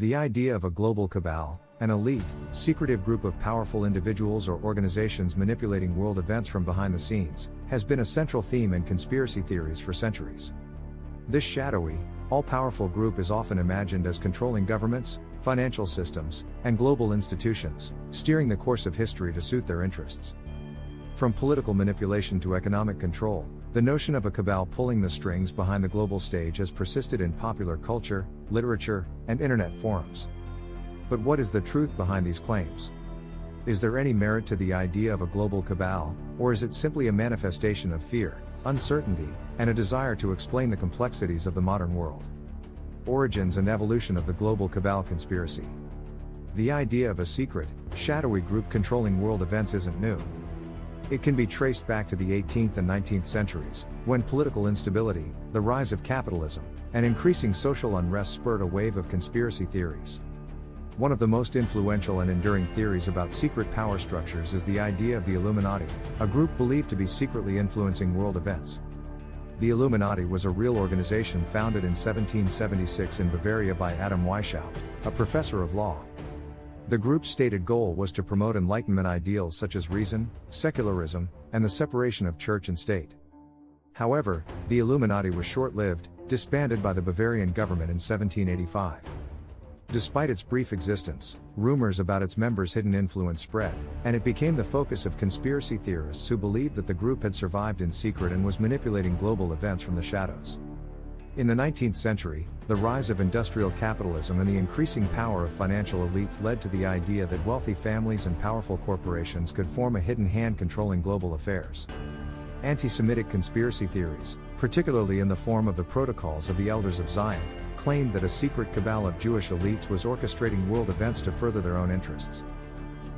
The idea of a global cabal, an elite, secretive group of powerful individuals or organizations manipulating world events from behind the scenes, has been a central theme in conspiracy theories for centuries. This shadowy, all-powerful group is often imagined as controlling governments, financial systems, and global institutions, steering the course of history to suit their interests. From political manipulation to economic control, the notion of a cabal pulling the strings behind the global stage has persisted in popular culture, literature, and internet forums. But what is the truth behind these claims? Is there any merit to the idea of a global cabal, or is it simply a manifestation of fear, uncertainty, and a desire to explain the complexities of the modern world? Origins and evolution of the global cabal conspiracy. The idea of a secret, shadowy group controlling world events isn't new. It can be traced back to the 18th and 19th centuries, when political instability, the rise of capitalism, and increasing social unrest spurred a wave of conspiracy theories. One of the most influential and enduring theories about secret power structures is the idea of the Illuminati, a group believed to be secretly influencing world events. The Illuminati was a real organization founded in 1776 in Bavaria by Adam Weishaupt, a professor of law. The group's stated goal was to promote Enlightenment ideals such as reason, secularism, and the separation of church and state. However, the Illuminati was short-lived, disbanded by the Bavarian government in 1785. Despite its brief existence, rumors about its members' hidden influence spread, and it became the focus of conspiracy theorists who believed that the group had survived in secret and was manipulating global events from the shadows. In the 19th century, the rise of industrial capitalism and the increasing power of financial elites led to the idea that wealthy families and powerful corporations could form a hidden hand controlling global affairs. Anti-Semitic conspiracy theories, particularly in the form of the Protocols of the Elders of Zion, claimed that a secret cabal of Jewish elites was orchestrating world events to further their own interests.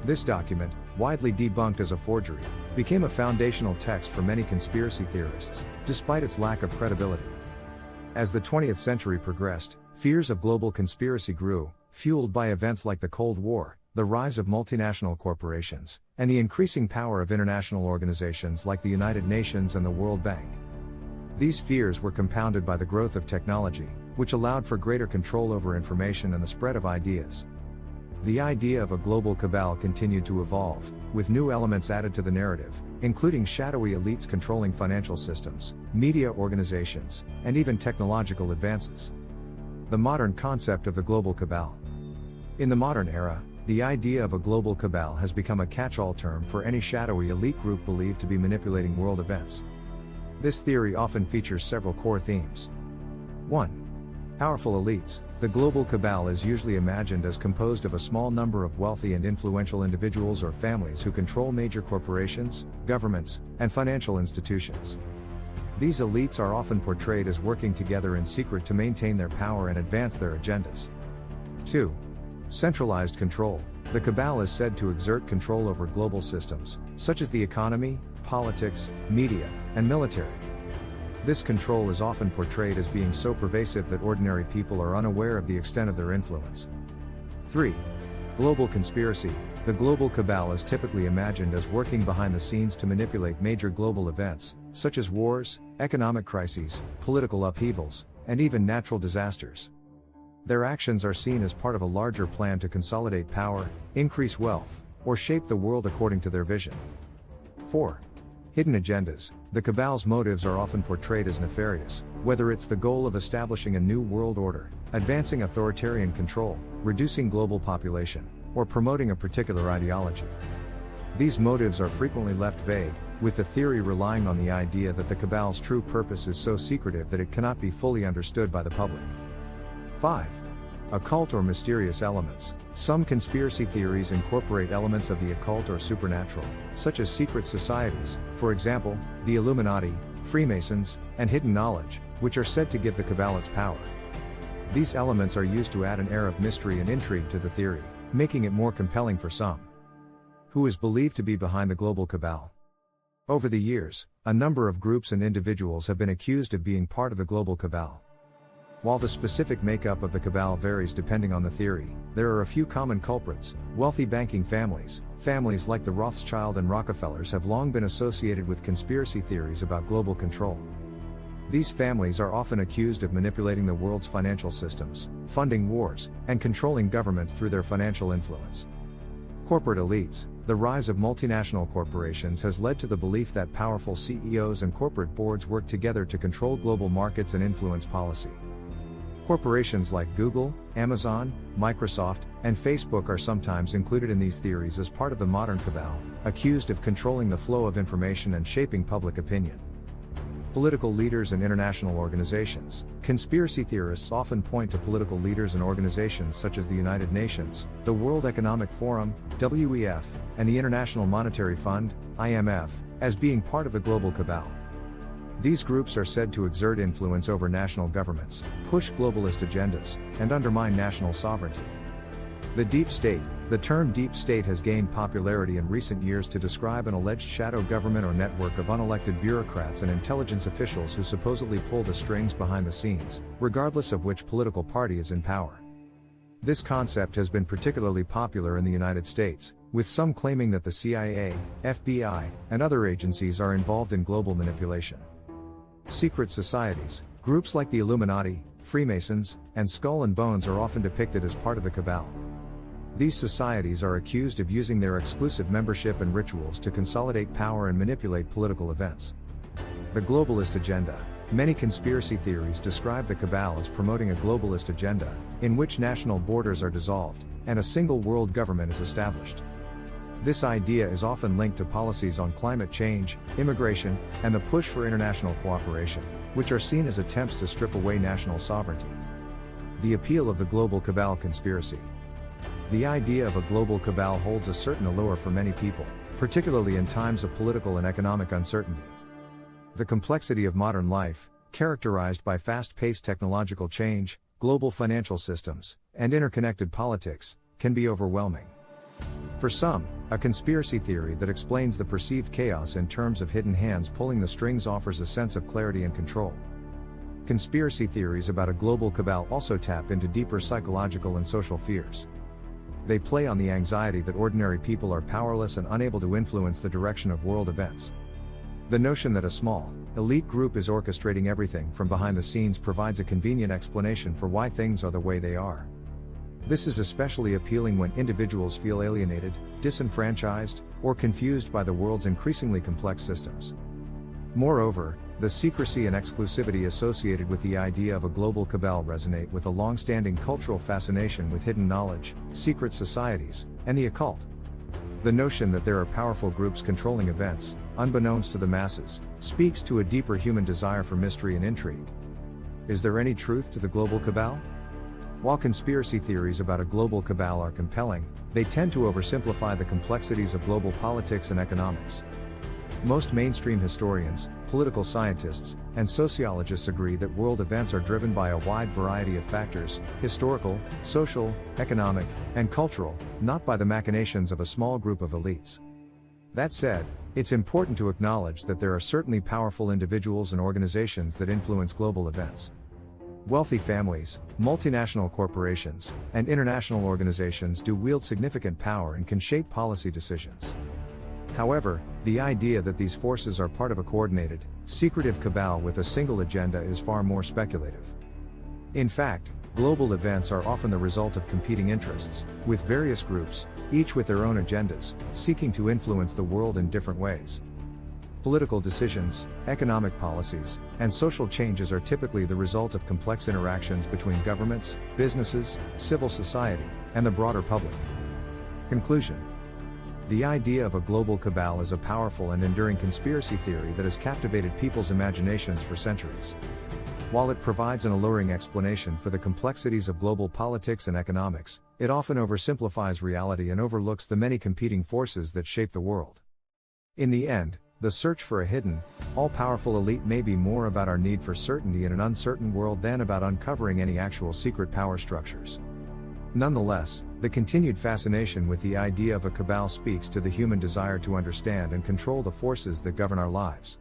This document, widely debunked as a forgery, became a foundational text for many conspiracy theorists, despite its lack of credibility. As the 20th century progressed, fears of global conspiracy grew, fueled by events like the Cold War, the rise of multinational corporations, and the increasing power of international organizations like the United Nations and the World Bank. These fears were compounded by the growth of technology, which allowed for greater control over information and the spread of ideas. The idea of a global cabal continued to evolve, with new elements added to the narrative, including shadowy elites controlling financial systems, media organizations, and even technological advances. The modern concept of the global cabal. In the modern era, the idea of a global cabal has become a catch-all term for any shadowy elite group believed to be manipulating world events. This theory often features several core themes. 1. Powerful elites. The global cabal is usually imagined as composed of a small number of wealthy and influential individuals or families who control major corporations, governments, and financial institutions. These elites are often portrayed as working together in secret to maintain their power and advance their agendas. 2. Centralized control. The cabal is said to exert control over global systems, such as the economy, politics, media, and military. This control is often portrayed as being so pervasive that ordinary people are unaware of the extent of their influence. 3. Global conspiracy. The global cabal is typically imagined as working behind the scenes to manipulate major global events, such as wars, economic crises, political upheavals, and even natural disasters. Their actions are seen as part of a larger plan to consolidate power, increase wealth, or shape the world according to their vision. 4. Hidden agendas. The cabal's motives are often portrayed as nefarious, whether it's the goal of establishing a new world order, advancing authoritarian control, reducing global population, or promoting a particular ideology. These motives are frequently left vague, with the theory relying on the idea that the cabal's true purpose is so secretive that it cannot be fully understood by the public. 5. Occult or mysterious elements. Some conspiracy theories incorporate elements of the occult or supernatural, such as secret societies, for example, the Illuminati, Freemasons, and hidden knowledge, which are said to give the cabal its power. These elements are used to add an air of mystery and intrigue to the theory, making it more compelling for some. Who is believed to be behind the global cabal? Over the years, a number of groups and individuals have been accused of being part of the global cabal. While the specific makeup of the cabal varies depending on the theory, there are a few common culprits. Wealthy banking families. Families like the Rothschild and Rockefellers have long been associated with conspiracy theories about global control. These families are often accused of manipulating the world's financial systems, funding wars, and controlling governments through their financial influence. Corporate elites. The rise of multinational corporations has led to the belief that powerful CEOs and corporate boards work together to control global markets and influence policy. Corporations like Google, Amazon, Microsoft, and Facebook are sometimes included in these theories as part of the modern cabal, accused of controlling the flow of information and shaping public opinion. Political leaders and international organizations. Conspiracy theorists often point to political leaders and organizations such as the United Nations, the World Economic Forum, WEF, and the International Monetary Fund, IMF, as being part of the global cabal. These groups are said to exert influence over national governments, push globalist agendas, and undermine national sovereignty. The deep state. The term deep state has gained popularity in recent years to describe an alleged shadow government or network of unelected bureaucrats and intelligence officials who supposedly pull the strings behind the scenes, regardless of which political party is in power. This concept has been particularly popular in the United States, with some claiming that the CIA, FBI, and other agencies are involved in global manipulation. Secret societies. Groups like the Illuminati, Freemasons, and Skull and Bones are often depicted as part of the cabal. These societies are accused of using their exclusive membership and rituals to consolidate power and manipulate political events. The globalist agenda. Many conspiracy theories describe the cabal as promoting a globalist agenda, in which national borders are dissolved, and a single world government is established. This idea is often linked to policies on climate change, immigration, and the push for international cooperation, which are seen as attempts to strip away national sovereignty. The appeal of the global cabal conspiracy. The idea of a global cabal holds a certain allure for many people, particularly in times of political and economic uncertainty. The complexity of modern life, characterized by fast-paced technological change, global financial systems, and interconnected politics, can be overwhelming. For some, a conspiracy theory that explains the perceived chaos in terms of hidden hands pulling the strings offers a sense of clarity and control. Conspiracy theories about a global cabal also tap into deeper psychological and social fears. They play on the anxiety that ordinary people are powerless and unable to influence the direction of world events. The notion that a small, elite group is orchestrating everything from behind the scenes provides a convenient explanation for why things are the way they are. This is especially appealing when individuals feel alienated, disenfranchised, or confused by the world's increasingly complex systems. Moreover, the secrecy and exclusivity associated with the idea of a global cabal resonate with a long-standing cultural fascination with hidden knowledge, secret societies, and the occult. The notion that there are powerful groups controlling events, unbeknownst to the masses, speaks to a deeper human desire for mystery and intrigue. Is there any truth to the global cabal? While conspiracy theories about a global cabal are compelling, they tend to oversimplify the complexities of global politics and economics. Most mainstream historians, political scientists, and sociologists agree that world events are driven by a wide variety of factors, historical, social, economic, and cultural, not by the machinations of a small group of elites. That said, it's important to acknowledge that there are certainly powerful individuals and organizations that influence global events. Wealthy families, multinational corporations, and international organizations do wield significant power and can shape policy decisions. However, the idea that these forces are part of a coordinated, secretive cabal with a single agenda is far more speculative. In fact, global events are often the result of competing interests, with various groups, each with their own agendas, seeking to influence the world in different ways. Political decisions, economic policies, and social changes are typically the result of complex interactions between governments, businesses, civil society, and the broader public. Conclusion. The idea of a global cabal is a powerful and enduring conspiracy theory that has captivated people's imaginations for centuries. While it provides an alluring explanation for the complexities of global politics and economics, it often oversimplifies reality and overlooks the many competing forces that shape the world. In the end, the search for a hidden, all-powerful elite may be more about our need for certainty in an uncertain world than about uncovering any actual secret power structures. Nonetheless, the continued fascination with the idea of a cabal speaks to the human desire to understand and control the forces that govern our lives.